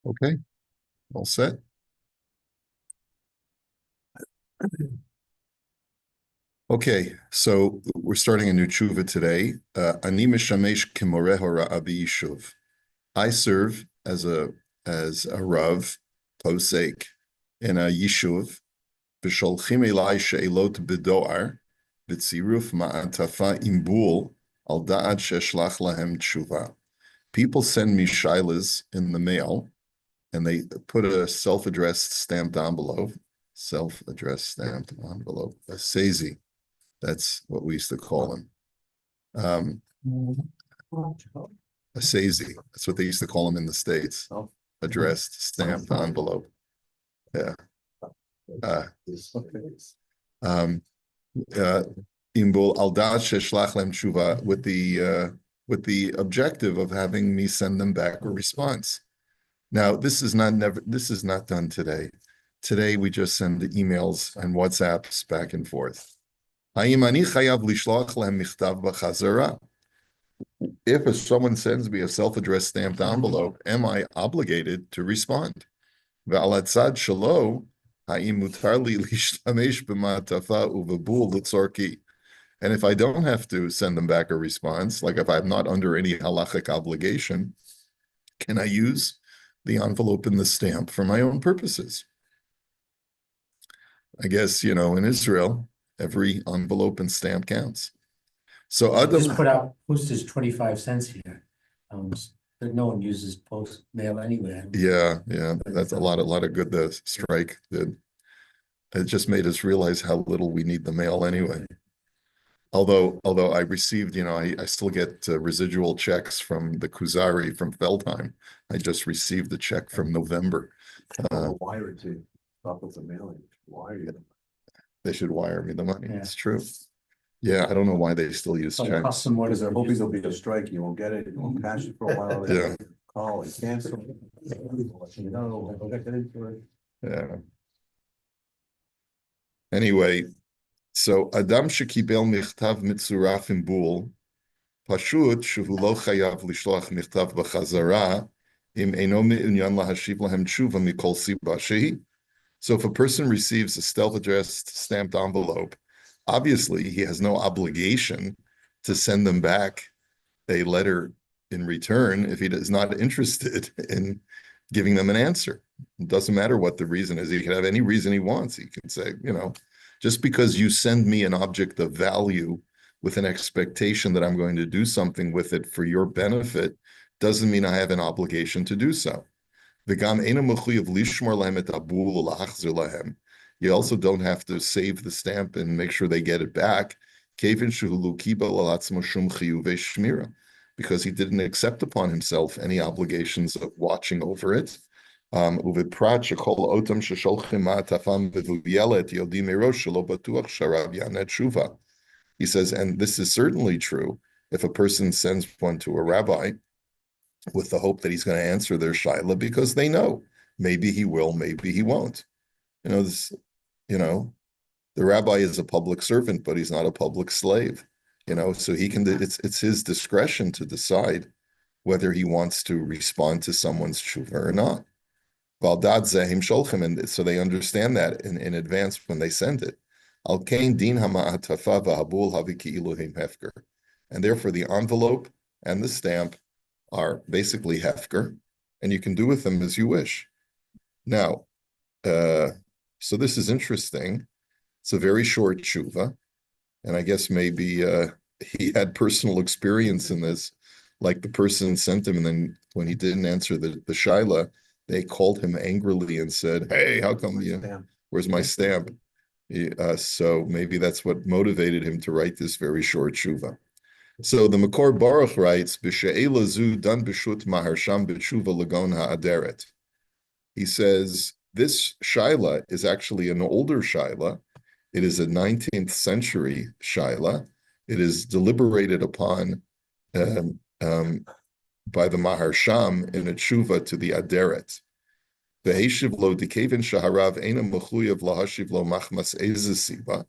Okay, all set. Okay, so we're starting a new tshuva today. Ani mishamesh kimoreh hora abi yishuv. I serve as a rav posek in a yishuv. V'sholchim elai she'elot b'doar v'tziruf ma'atafa imbul al da'at sheshlach lahem tshuva. People send me shilas in the mail, and they put a self-addressed stamped envelope, a seizi. That's what we used to call them. A seizi. That's what they used to call them in the States. Addressed, stamped envelope. Yeah. Imbul al da'at sheshlach lem tshuva, with the objective of having me send them back a response. Now, this is not done today. Today we just send the emails and WhatsApps back and forth. If someone sends me a self-addressed stamped envelope, am I obligated to respond? And if I don't have to send them back a response, like if I'm not under any halachic obligation, can I use the envelope and the stamp for my own purposes? I guess, in Israel, every envelope and stamp counts. So Adam just put out postage 25 cents here. But no one uses post mail anywhere. Yeah, that's a lot of good the strike did. It just made us realize how little we need the mail anyway. Although I received, I still get residual checks from the Kuzari from Feldheim. I just received the check from November. Wire it to stop with the mailing. Wire you. They should wire me the money. Yeah. It's true. Yeah, I don't know why they still use So it checks. costs some more Because to they're hoping there'll be a strike, you won't get it, you won't cash it for a while. Yeah. Call and cancel. No, I'll get into it. Yeah. Anyway, so Adam shekibel michtav mitzuraf im bul, pashut shehu lo chayav lishloach michtav b'chazara im eino me'unyan lahashiv lahem tshuva mikol siba shehi. So if a person receives a self-addressed stamped envelope, obviously he has no obligation to send them back a letter in return if he is not interested in giving them an answer. It doesn't matter what the reason is. He can have any reason he wants. He can say, just because you send me an object of value with an expectation that I'm going to do something with it for your benefit doesn't mean I have an obligation to do so. You also don't have to save the stamp and make sure they get it back, because he didn't accept upon himself any obligations of watching over it. He says, and this is certainly true if a person sends one to a rabbi with the hope that he's going to answer their shaila, because they know maybe he will, maybe he won't. The rabbi is a public servant, but he's not a public slave. So he can. It's his discretion to decide whether he wants to respond to someone's tshuva or not. And so they understand that in advance when they send it. And therefore the envelope and the stamp are basically hefker, and you can do with them as you wish. Now, so this is interesting. It's a very short tshuva, and I guess maybe he had personal experience in this. Like the person sent him, and then when he didn't answer the shaila, they called him angrily and said, "Hey, how come where's my stamp?" So maybe that's what motivated him to write this very short tshuva. So the Makor Baruch writes, "B'she'ela zu dan b'shut maharsham b'tshuva lagon ha'aderet." He says this shaila is actually an older shaila. It is a 19th century shaila. It is deliberated upon by the Maharsham in a tshuva to the Aderet. Ve'eshiv lo dikevin shaharav ena mechuyev lahashiv lo machmas ezesiba.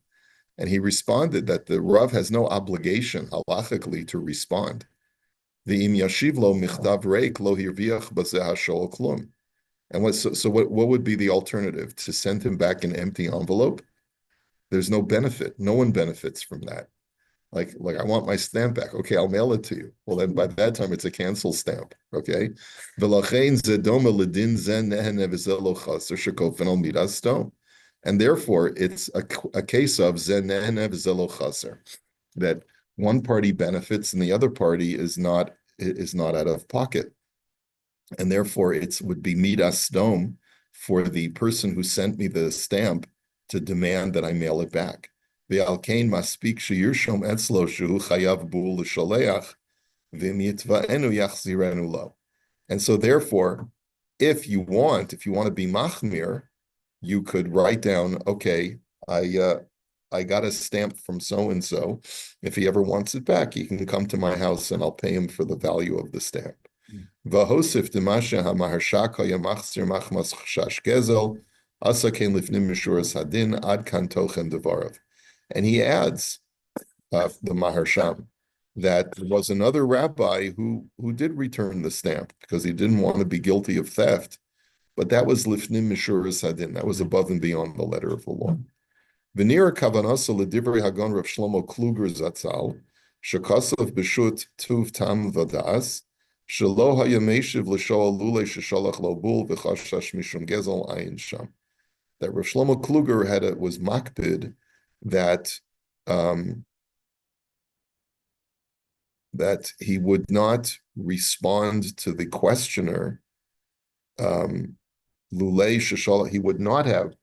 And he responded that the Rav has no obligation halachically to respond. Ve'im yashiv lo michtav reik lo hirviach bazeh hashol klum. And what would be the alternative? To send him back an empty envelope? There's no benefit. No one benefits from that. Like I want my stamp back. Okay, I'll mail it to you. Well, then by that time it's a cancel stamp. Okay. And therefore it's a case of that one party benefits and the other party is not out of pocket. And therefore it would be midas dom for the person who sent me the stamp to demand that I mail it back. And so therefore, if you want to be machmir, you could write down, okay, I got a stamp from so-and-so. If he ever wants it back, he can come to my house and I'll pay him for the value of the stamp. V'hosif demasha hamaharshak hayamachzir machmas chash gezel asa kein lifnim mishuras hadin ad kan tochen devarav. And he adds the Maharsham that there was another rabbi who did return the stamp because he didn't want to be guilty of theft, but that was lifnim mishuras hadin. That was above and beyond the letter of the law. V'nira kavanasa l'divrei hagon Rav Shlomo Kluger Zatzal shekasav b'shut tuv tam v'das shelo hayameshiv l'shoal lulei sheshalach lo bul v'chashash mishum gezel ayin sham. That Rav Shlomo Kluger was makpid that that he would not respond to the questioner. Lulei sheshalach, he would not have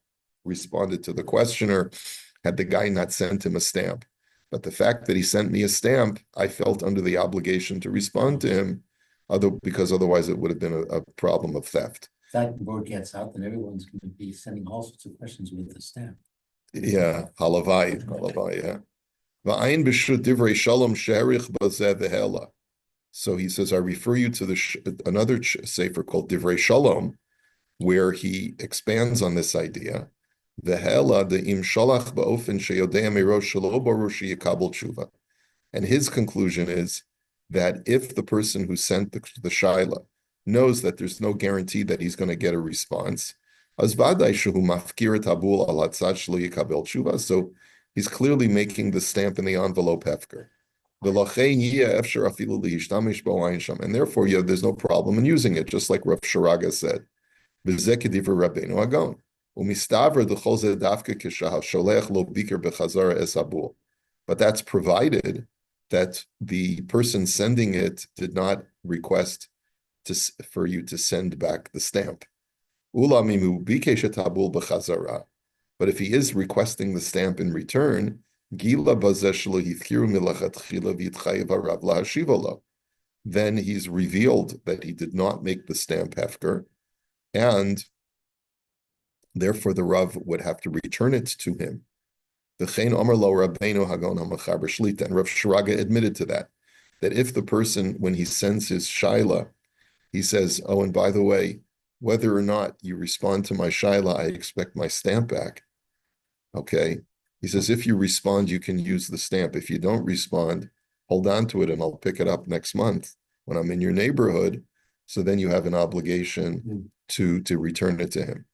responded to the questioner had the guy not sent him a stamp. But the fact that he sent me a stamp, I felt under the obligation to respond to him, because otherwise it would have been a problem of theft. If that word gets out, then everyone's going to be sending all sorts of questions with the stamp. Yeah, halavai, yeah. V'ayin b'shut divrei shalom she'erich b'zeh v'hela. So he says, I refer you to another sefer called Divrei Shalom, where he expands on this idea. And his conclusion is that if the person who sent the shaila knows that there's no guarantee that he's going to get a response, so he's clearly making the stamp in the envelope hefker. And therefore, there's no problem in using it, just like Rav Sharaga said. But that's provided that the person sending it did not request for you to send back the stamp. But if he is requesting the stamp in return, then he's revealed that he did not make the stamp hefker, and therefore the Rav would have to return it to him. And Rav Shraga admitted to that if the person, when he sends his shaila, he says, oh, and by the way, whether or not you respond to my shaila, I expect my stamp back. Okay. He says, if you respond, you can use the stamp. If you don't respond, hold on to it and I'll pick it up next month when I'm in your neighborhood. So then you have an obligation to return it to him.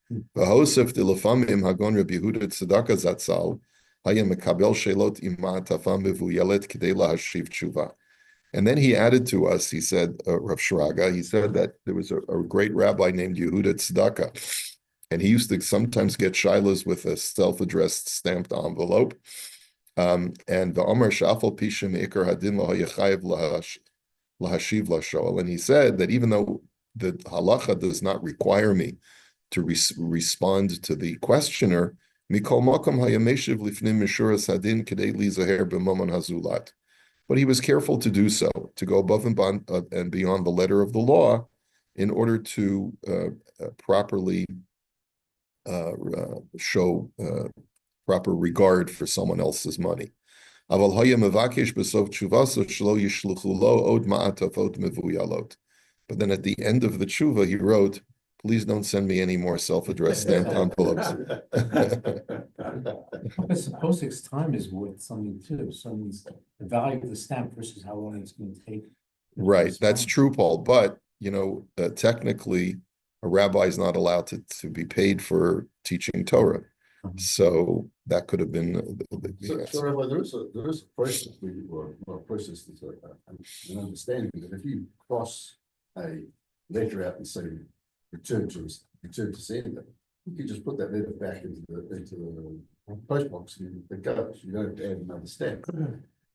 And then he added to us, he said, Rav Shraga, he said that there was a great rabbi named Yehuda Tzedakah, and he used to sometimes get shilas with a self-addressed stamped envelope. And the Omer Shafal Pishim Ikar Hadin Lahayachayev Lahashiv Lashoal. And he said that even though the halacha does not require me to respond to the questioner, Mikol Makom Hayameshiv Lifnim Mishuras Hadin Kedei Li Zaher B'Momon Hazulat. But he was careful to do so, to go above and beyond the letter of the law in order to properly show proper regard for someone else's money. But then at the end of the tshuva, he wrote, please don't send me any more self-addressed stamped envelopes. I suppose its time is worth something too. The value of the stamp versus how long it's going to take. Right, that's true, Paul. But, technically, a rabbi is not allowed to be paid for teaching Torah. So that could have been the answer. Rabbi, there is a process a process that's an understanding that if you cross a letter out and say return to sender, you can just put that letter back into the post box and it goes. You don't have to add another stamp.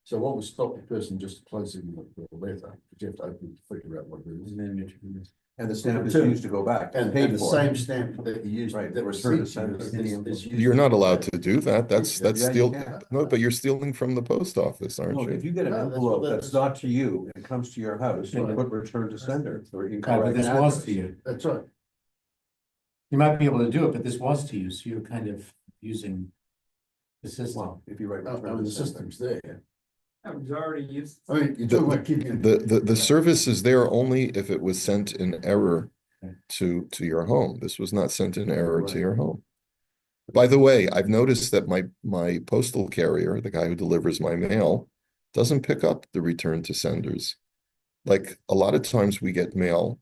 So what would stop the person just closing the letter? You have to open it to figure out what it is. And the stamp is used to go back. And the same stamp that you used. Right, that was return to sent to sender. you is used. You're not allowed to do that. That's Yeah, you still can. no, but you're stealing from the post office, aren't No, you? if you get an No, that's envelope what that that's is. not to you, and it comes to your house, you Right. put return to sender. Or But incorrect this address. was to you. That's right. You might be able to do it, but this was to you, so you're kind of using the system. Well, if you write I return mean, to the sender. system's there. That was already used. I mean, you're talking about keeping. The service is there only if it was sent in error to your home. This was not sent in error to your home. By the way, I've noticed that my postal carrier, the guy who delivers my mail, doesn't pick up the return to senders. Like a lot of times we get mail,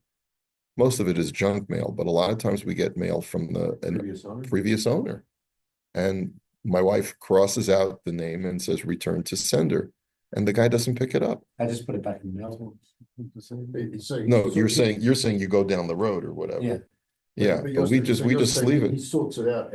most of it is junk mail, but a lot of times we get mail from the Previous owner. previous owner. And my wife crosses out the name and says return to sender. And the guy doesn't pick it up. I just put it back in the mail. No, you're saying you go down the road or whatever. Yeah. Yeah, but we just leave He it. sorts it out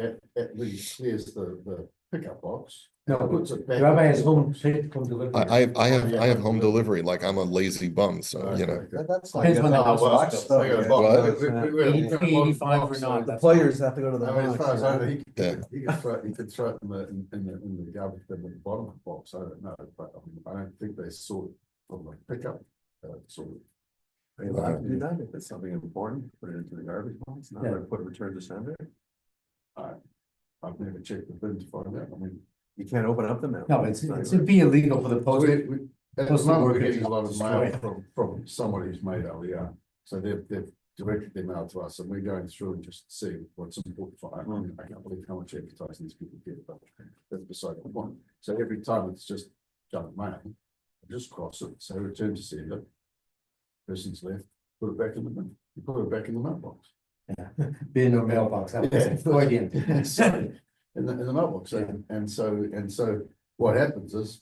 when he clears the pickup box. No, puts it back. The rabbi has home delivery. I have home delivery, like I'm a lazy bum, so you know. That's Depends on the house. box stuff. I got a Yeah. box. What? We had a 85 or box, not, so- The players have to go to the I mean, as far as I know, house. he could throw it in the garbage bin at the bottom of the box. I don't know, but I mean, I don't think they sort from like pickup, sort of. Are you allowed to do that if it's something important, put it into the garbage box, not Yeah. put return to sender? I've never checked the bin to find out. I mean. You can't open up the mail. No, it'd be illegal for the So post. at the Postal moment, we're worker getting a to lot of destroy mail it. from somebody who's made LER. So they've directed their mail to us and we're going through and just see what's important for. I mean, I can't believe how much advertising these people get, but that's beside the point. So every time it's just junk mail, I just cross it, say return to sender. Person's left, put it back in the bin, you put it back in the mailbox. Bin or mailbox, that was Freudian. In the mailbox, and so what happens is,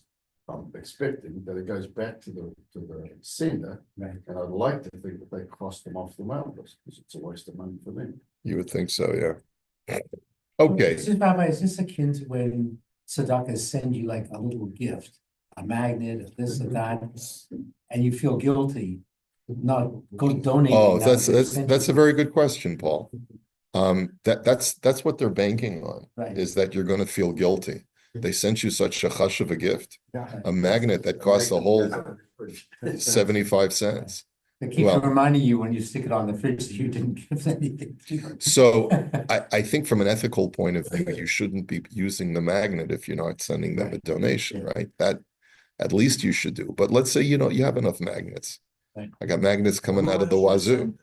I'm expecting that it goes back to the sender. Right. And I'd like to think that they cross them off the mailbox, because it's a waste of money for them. You would think so, yeah. Okay, Is this, Rabbi, is this akin to when tzedakah send you like a little gift, a magnet, or this or that, and you feel guilty not go donating? oh, that that's which they sent that's a you? very good question, Paul. That's what they're banking on, Right. is that you're gonna feel guilty. They sent you such a hush of a gift, a magnet that costs a whole 75 cents. It keeps well- reminding you when you stick it on the fridge that you didn't give anything. So I think from an ethical point of view, you shouldn't be using the magnet if you're not sending them a donation, right? That at least you should do. But let's say you have enough magnets. Right. I got magnets coming out of the wazoo.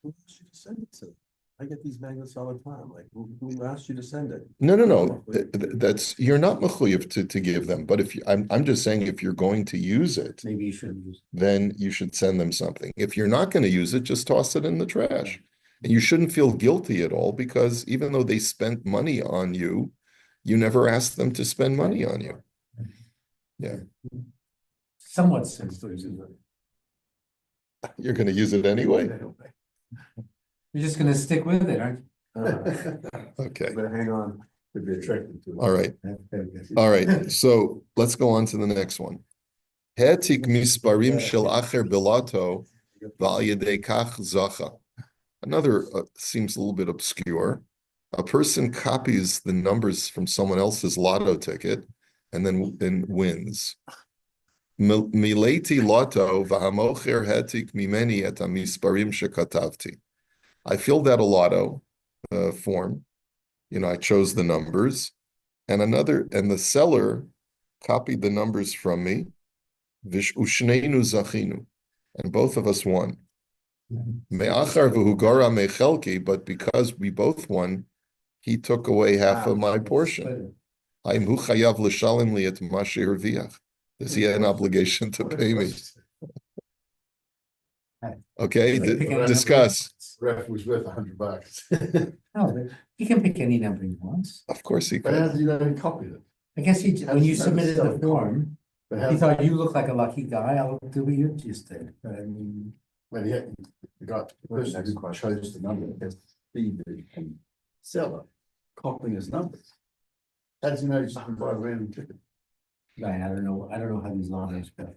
Who asked you to send it to? I get these magnets all the time, like, who asked you to send it? No. That's you're not mechuyev to give them. But if I'm just saying, if you're going to use it, Maybe you shouldn't use. then you should send them something. If you're not going to use it, just toss it in the trash. And you shouldn't feel guilty at all, because even though they spent money on you, you never asked them to spend money on you. Yeah, Somewhat sensitive. you're going to use it anyway. You're just gonna stick with it, aren't Okay, Better hang on. Could be attracted to it. all right. you? All right, so let's go on to the next one. Hetik misparim shel acher bilato v'al yedei kach zacha. Another seems a little bit obscure. A person copies the numbers from someone else's lotto ticket and then wins. Mileti lotto v'hamocher hetik mimeni et hamisparim shekatavti. I filled out a lotto form. I chose the numbers, and the seller copied the numbers from me. Ushneinu zachinu, and both of us won. Me'achar v'hu gara mechelki, but because we both won, he took away half of my portion. I'm hu chayav l'shalim li et ma she'herviach. Does he have an obligation to pay me? Okay, You can pick any number he discuss. wants. Ref was worth $100. No, but he can pick any number he wants. Of course he But how could. did you know he copied it? I guess he, when you That's submitted the so form, But he how, thought you looked like a lucky guy, I'll do what you just did, but I mean. when he had, the guy, the person who chose the number, has to be the seller, copying his numbers. How does he know he's just gonna buy a random ticket? Right, I don't know how these laws are, but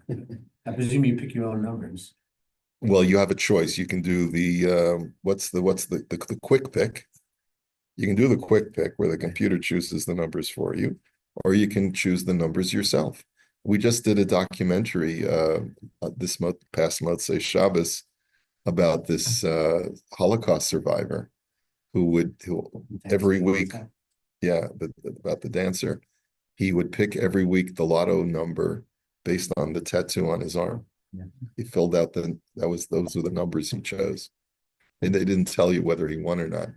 I presume you pick your own numbers. Well, you have a choice. You can do the what's the quick pick. You can do the quick pick where the computer chooses the numbers for you, or you can choose the numbers yourself. We just did a documentary this past Motzei Shabbos about this Holocaust survivor who every week, yeah, about the dancer, he would pick every week the lotto number based on the tattoo on his arm. Yeah. He filled out those were the numbers he chose. And they didn't tell you whether he won or not.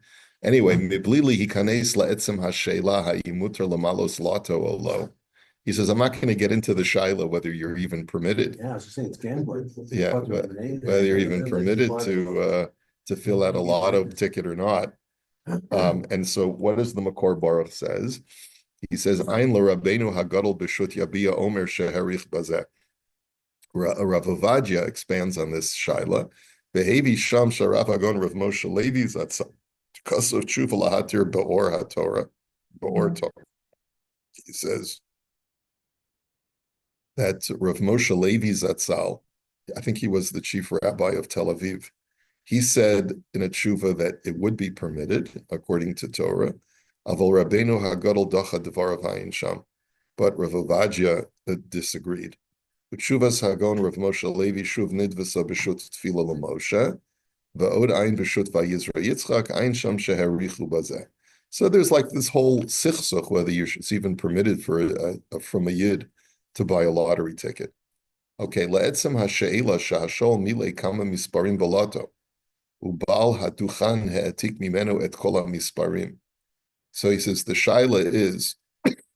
Anyway, Miblili hikanes la'etzem hashela ha'imuter lamalos lato olo. He says, I'm not going to get into the shaila whether you're even permitted. Yeah, I was just saying, it's gambling. Yeah, whether you're even permitted to fill out a lotto ticket or not. And so what does the Makor Baruch says? He says, Ein l'Rabbeinu hagadol b'shut yabia omer sheherich bazeh. Rav Ovadia expands on this shaila. Behavi sham sharav hagon Rav Moshe Levi zatzal kasov tshuva lahatir be'or haTorah be'or Torah. He says that Rav Moshe Levi zatzal, I think he was the chief rabbi of Tel Aviv. He said in a tshuva that it would be permitted according to Torah. Avol Rabbeinu hagadol dacha devarav hayin sham, but Rav Ovadia disagreed. Utshuvas hagon Rav Moshe Levi shuv nidvasa b'shut tefila l'Moshe va'od ayin b'shut va'yizra Yitzchak ayin sham sheherichu bazeh. So there's like this whole sichsuch whether it's even permitted for from a yid to buy a lottery ticket. Okay, le'etzem ha'she'ela shehashol milei kama misparim balato ubal haduchan he'etik mimenu et kol ha'misparim. So he says the shaila is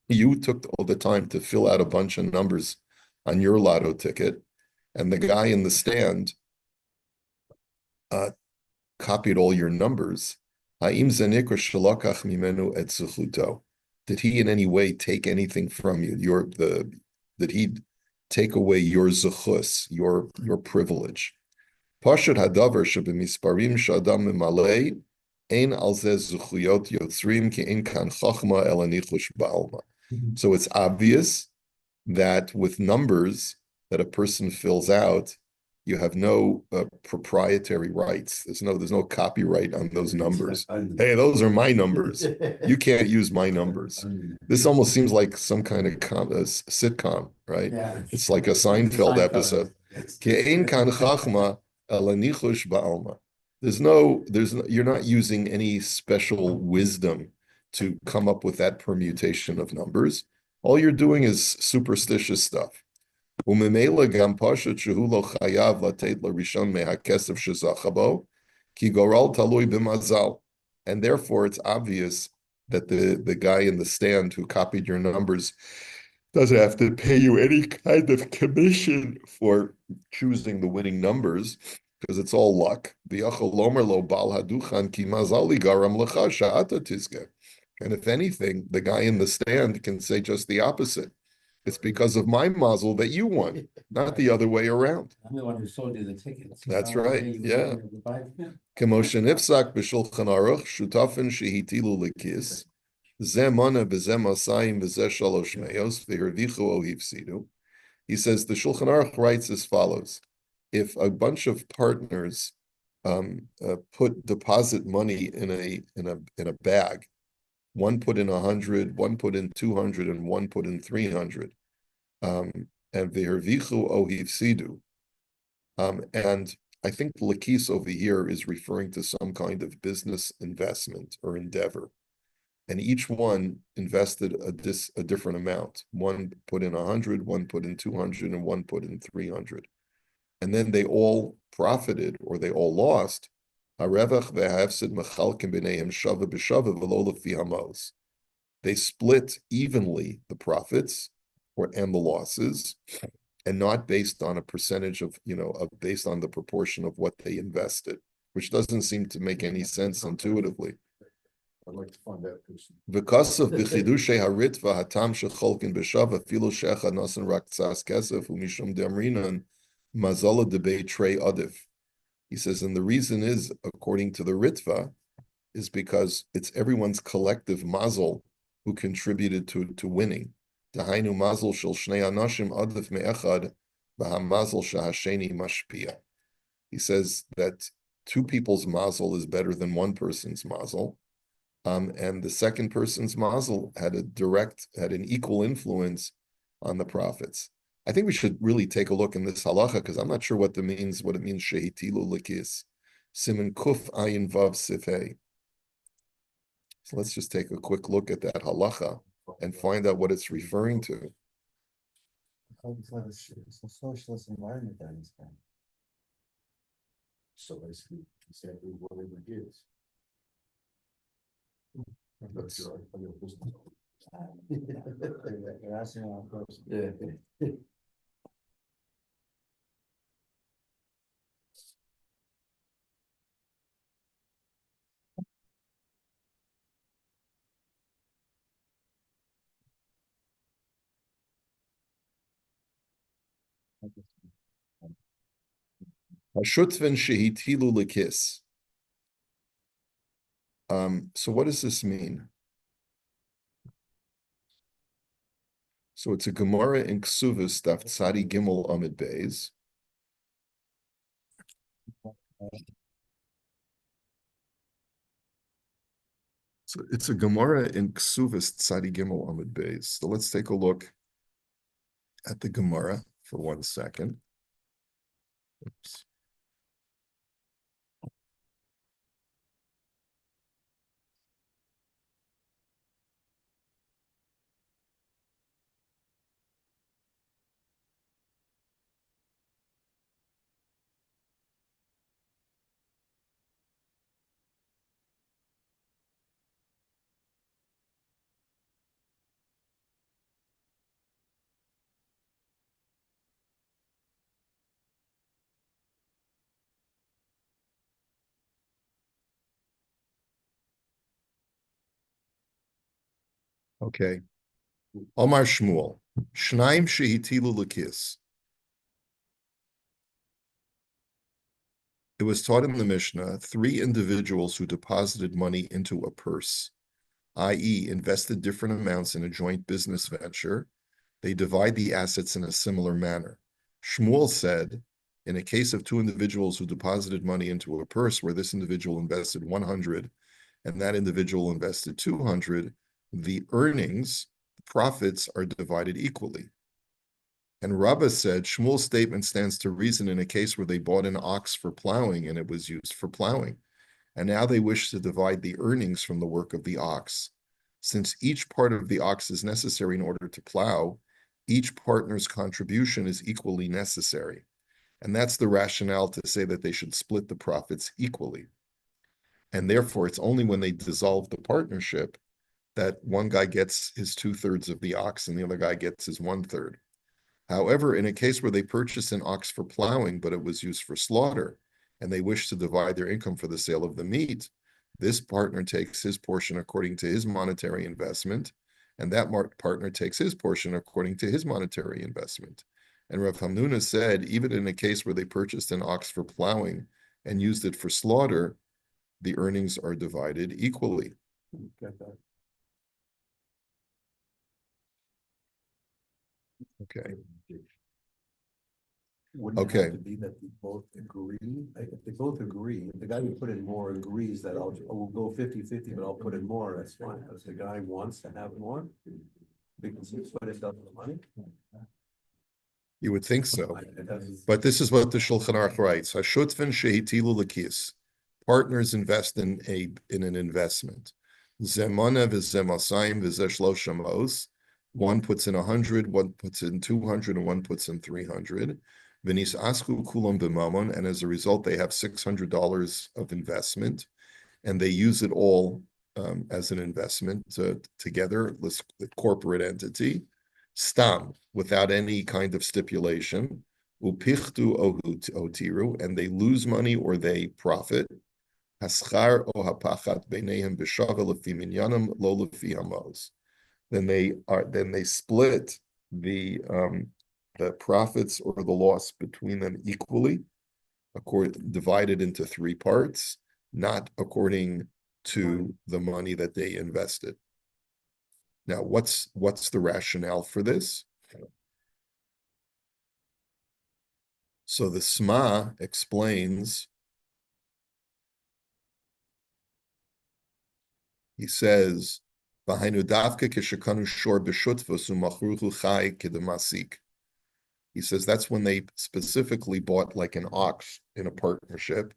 you took all the time to fill out a bunch of numbers on your lotto ticket, and the guy in the stand copied all your numbers. Did he in any way take anything from you? Did he take away your zechus, your privilege? Pashut hadavar shebemisparim shadam mimalei ein al zeh zechuyot yotzrim ki ein kan chachma el anichush ba'alma. So it's obvious that with numbers that a person fills out, you have no proprietary rights. There's no copyright on those numbers. Hey, those are my numbers. You can't use my numbers. This almost seems like some kind of sitcom, right? Yeah. It's like a Seinfeld episode. Ke'ein kan chachma el anichush ba'alma. You're not using any special wisdom to come up with that permutation of numbers. All you're doing is superstitious stuff. And therefore, it's obvious that the guy in the stand who copied your numbers doesn't have to pay you any kind of commission for choosing the winning numbers, because it's all luck. And if anything, the guy in the stand can say just the opposite. It's because of my mazel that you won, not the other way around. I'm the one who sold you the tickets. That's right, yeah. Yeah. K'moshe nifsak b'shulchan aruch shutafin shehitilu lekis zeh mana b'zeh masayim b'zeh shalosh meos v'hervichu o hifsidu. He says the Shulchan Aruch writes as follows: if a bunch of partners deposit money in a bag, one put in 100, one put in 200, and one put in 300. And v'hervichu o hifsidu. And I think lakis over here is referring to some kind of business investment or endeavor. And each one invested a different amount. One put in 100, one put in 200, and one put in 300. And then they all profited or they all lost. They split evenly the profits and the losses, and not based on a percentage of, based on the proportion of what they invested, which doesn't seem to make any sense intuitively. I'd like to find that person. Because of b'chidushay haritva hatam shecholkin b'shav afilu shecha nasan rak tzas kesef umishum de'amrinan mazala debei trei adif. He says, and the reason is, according to the ritva, is because it's everyone's collective mazel who contributed to winning. Dahainu mazel shel shnei anashim adif me'echad v'hamazel shehasheni mashpia. He says that two people's mazel is better than one person's mazel. And the second person's mazel had an equal influence on the profits. I think we should really take a look in this halacha because I'm not sure what it means shehitilu likis. Siman kuf ayin vav sifhei. So let's just take a quick look at that halacha and find out what it's referring to. It's a socialist environment that is kind. So basically, exactly what it gives. Let's- You're asking the wrong person. Yeah. Hashutven shehitilu likis. So what does this mean? So it's a Gemara in Ksuvas, Daf Tzadi Gimel Amid Beis. So it's a Gemara in Ksuvas Tzadi Gimel Amid Beis. So let's take a look at the Gemara for 1 second. Oops. Okay. Omar Shmuel, Shnaim shehitilu likis. It was taught in the Mishnah, 3 individuals who deposited money into a purse, i.e., invested different amounts in a joint business venture. They divide the assets in a similar manner. Shmuel said, in a case of 2 individuals who deposited money into a purse where this individual invested 100 and that individual invested 200, the earnings, profits are divided equally. And Rabbah said, Shmuel's statement stands to reason in a case where they bought an ox for plowing and it was used for plowing. And now they wish to divide the earnings from the work of the ox. Since each part of the ox is necessary in order to plow, each partner's contribution is equally necessary. And that's the rationale to say that they should split the profits equally. And therefore, it's only when they dissolve the partnership that one guy gets his 2/3 of the ox and the other guy gets his 1/3. However, in a case where they purchased an ox for plowing, but it was used for slaughter, and they wish to divide their income for the sale of the meat, this partner takes his portion according to his monetary investment, and that partner takes his portion according to his monetary investment. And Rav Hamnuna said, even in a case where they purchased an ox for plowing and used it for slaughter, the earnings are divided equally. Get that. Okay. Wouldn't it Okay. have to be that they both agree? If they both agree, if the guy who put in more agrees that we'll go 50-50, but I'll put in more, that's fine. If the guy wants to have more, because he split it double the money. You would think so. It doesn't- But this is what the Shulchan Aruch writes. Hashutven shehitilu likis. Partners invest in an investment. Zemana v'zemasayim v'zeshlosh shamos. One puts in 100, one puts in 200, and one puts in 300. V'nis asku kulam b'mamon, and as a result, they have $600 of investment, and they use it all as an investment together, the corporate entity. stam, without any kind of stipulation, upichtu otiru, and they lose money or they profit, haschar o hapachat beinehem b'shava lefi minyanim lo lefi hamos. Then they split the profits or the loss between them equally, divided into three parts, not according to the money that they invested. Now, what's the rationale for this? So the Sma explains, he says, he says that's when they specifically bought like an ox in a partnership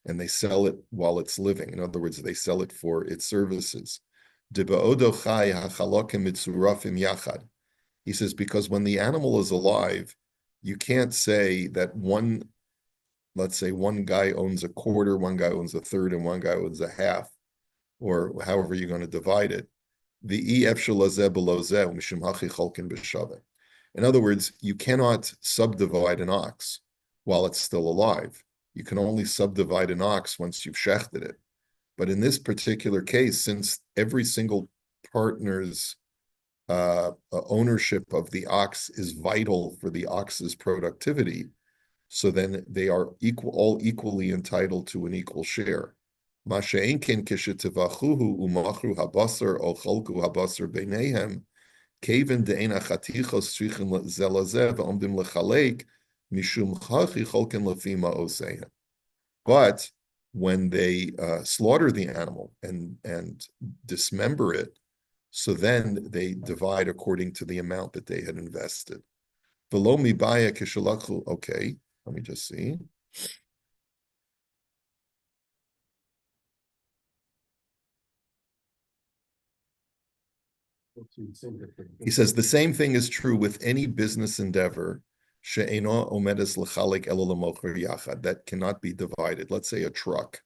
and they sell it while it's living. In other words, they sell it for its services. He says, because when the animal is alive, you can't say that let's say one guy owns a quarter, one guy owns a third, and one guy owns a half, or however you're going to divide it. In other words, you cannot subdivide an ox while it's still alive. You can only subdivide an ox once you've shechted it. But in this particular case, since every single partner's ownership of the ox is vital for the ox's productivity, so then they are all equally entitled to an equal share. Masha'enkin kishetivachuhu umachru habasar o cholku habasar beinehem kaven de'ena chatichos strichen zelazev omdim lechalek mishum chachi cholken lefima osehem. But when they slaughter the animal and dismember it, so then they divide according to the amount that they had invested. V'lo mibaya kishalakhu. Okay, let me just see. He says the same thing is true with any business endeavor that cannot be divided. Let's say a truck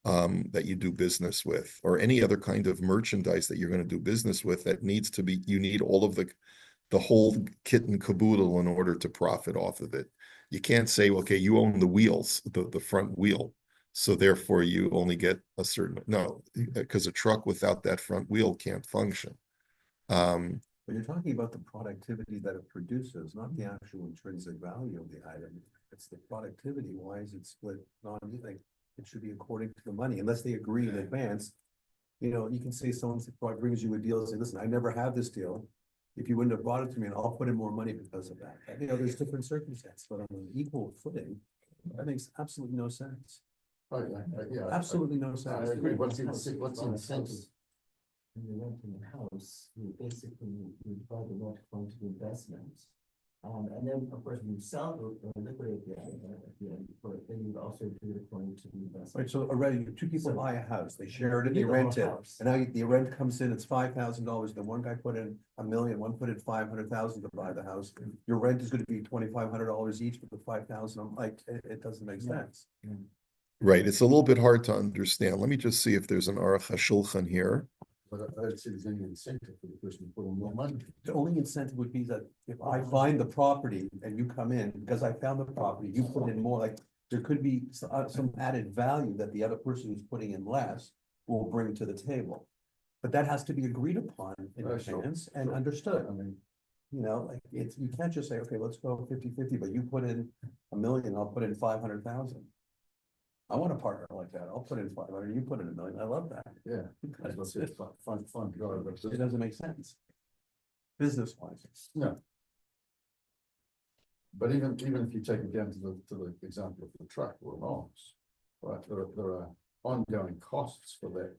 that you do business with, or any other kind of merchandise that you're going to do business with that needs to be, you need all of the whole kit and caboodle in order to profit off of it. You can't say, okay, you own the wheels, the front wheel, so therefore you only get a certain, no, because a truck without that front wheel can't function. But you're talking about the productivity that it produces, not the actual intrinsic value of the item. It's the productivity. Why is it split? You think it should be according to the money, unless they agree in advance. You know, you can say someone brings you a deal and say, listen, I never have this deal. If you wouldn't have brought it to me, and I'll put in more money because of that. You know, there's different circumstances, but on an equal footing, that makes absolutely no sense. Yeah, Absolutely no sense. I agree. What's the incentive? When you're renting a house, you divide the lot according to the investment. And then, of course, when you sell or liquidate the item at the end, then you also do it according to the investment. Right, so already two people buy a house, they share it and they rent it, and now the rent comes in, it's $5,000, then one guy put in $1 million, one put in $500,000 to buy the house. Your rent is gonna be $2,500 each for the $5,000, I'm like, it doesn't make sense. Right, it's a little bit hard to understand. Let me just see if there's an Aruch HaShulchan here. But I don't see there's any incentive for the person to put in more money. The only incentive would be that if I find the property and you come in, because I found the property, you put in more, like, there could be some added value that the other person who's putting in less will bring to the table. But that has to be agreed upon in advance and understood. I mean, you know, like, you can't just say, okay, let's go 50-50, but you put in $1 million, I'll put in 500,000. I want a partner like that. I'll put in 500, you put in $1 million. I love that. Yeah. That's it. Fun to go over. It doesn't make sense. Business wise. No. But even if you take it down to the example of the truck or an ox, right, there are ongoing costs for that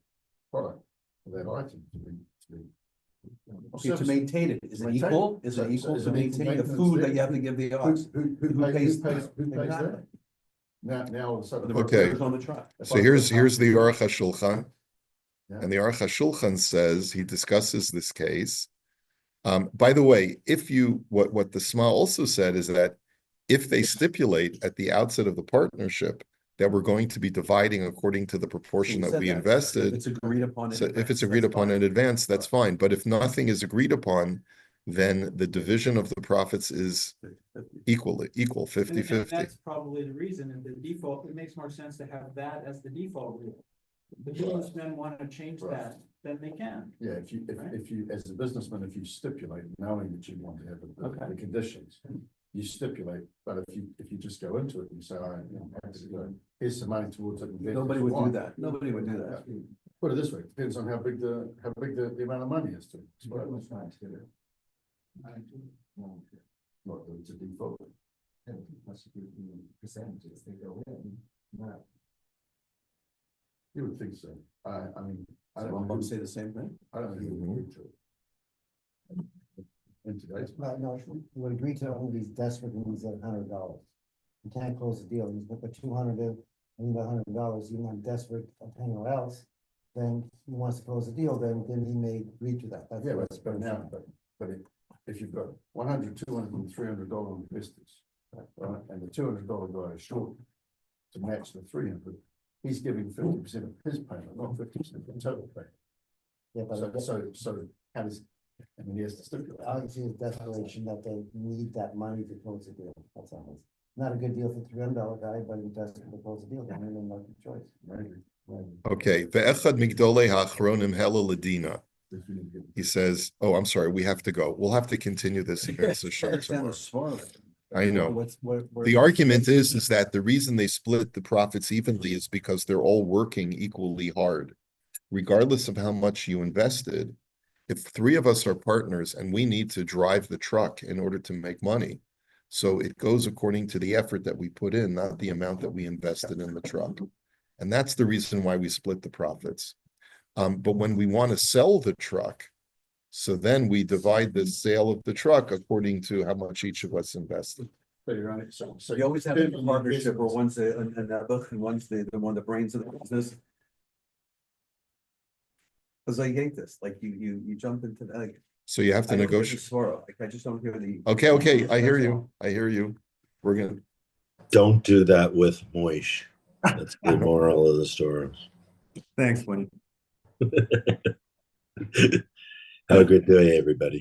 product, for that item to be Okay, to maintain it, is it equal? Is it equal to maintain the food that you have to give the ox? Who pays that? Exactly. Now, so The Okay. repairs on the truck. So here's the Aruch HaShulchan, Yeah. and the Aruch HaShulchan says, he discusses this case. By the way, what the Sma also said is that if they stipulate at the outset of the partnership that we're going to be dividing according to the proportion that we invested, If it's agreed upon. so if it's agreed upon in advance, that's fine. But if nothing is agreed upon, then the division of the profits is equal, And 50-50. that's probably the reason, and the default, it makes more sense to have that as the default rule. If the businessmen want to change that, then they can. Yeah, if you, as a businessman, if you stipulate, knowing that you want to have the conditions, you stipulate, but if you just go into it and say, all right, you know, here's some money towards it. Nobody would do that. Nobody would do that. Put it this way, it depends on how big the amount of money is to. What was trying to do? What, it's a default. Must be the percentages they go in, not. You would think so. I mean, I So don't I'm know. gonna say the same thing. I don't know who would agree to it. In today's. Right, no, you would agree to only these desperate needs at $100. You can't close the deal, you put 200 in, and you got $100, you're not desperate of anywhere else. Then he wants to close the deal, then he may agree to that. That's Yeah, what's but now, but if you've got $100, $200, and $300 investors, right, and the $200 guy is short to match the 300, he's giving 50% of his payment, not 50% of the total payment. Yeah, but So how does, I mean, he has to stipulate. I can see his desperation that they need that money to close the deal, that's all. Not a good deal for the $300 guy, but he does to close the deal, then he may make a choice. Maybe. Okay, ve'echad migdolei ha'achronim hela ladina. He says, oh, I'm sorry, we have to go. We'll have to continue this against the show tomorrow. I know. The argument is that the reason they split the profits evenly is because they're all working equally hard. Regardless of how much you invested, if three of us are partners and we need to drive the truck in order to make money, so it goes according to the effort that we put in, not the amount that we invested in the truck. And that's the reason why we split the profits. But when we want to sell the truck, so then we divide the sale of the truck according to how much each of us invested. But you're right, so You always have a partnership where one's another and one's the one that brains of the business. Cause I hate this, like you jump into that, like. So you have to I don't hear the negotiate. swirl, like I just don't hear the. Okay, I hear That's you. all. I hear you. We're gonna. Don't do that with Moish. That's the moral of the story. Thanks, Winnie. Have a good day, everybody.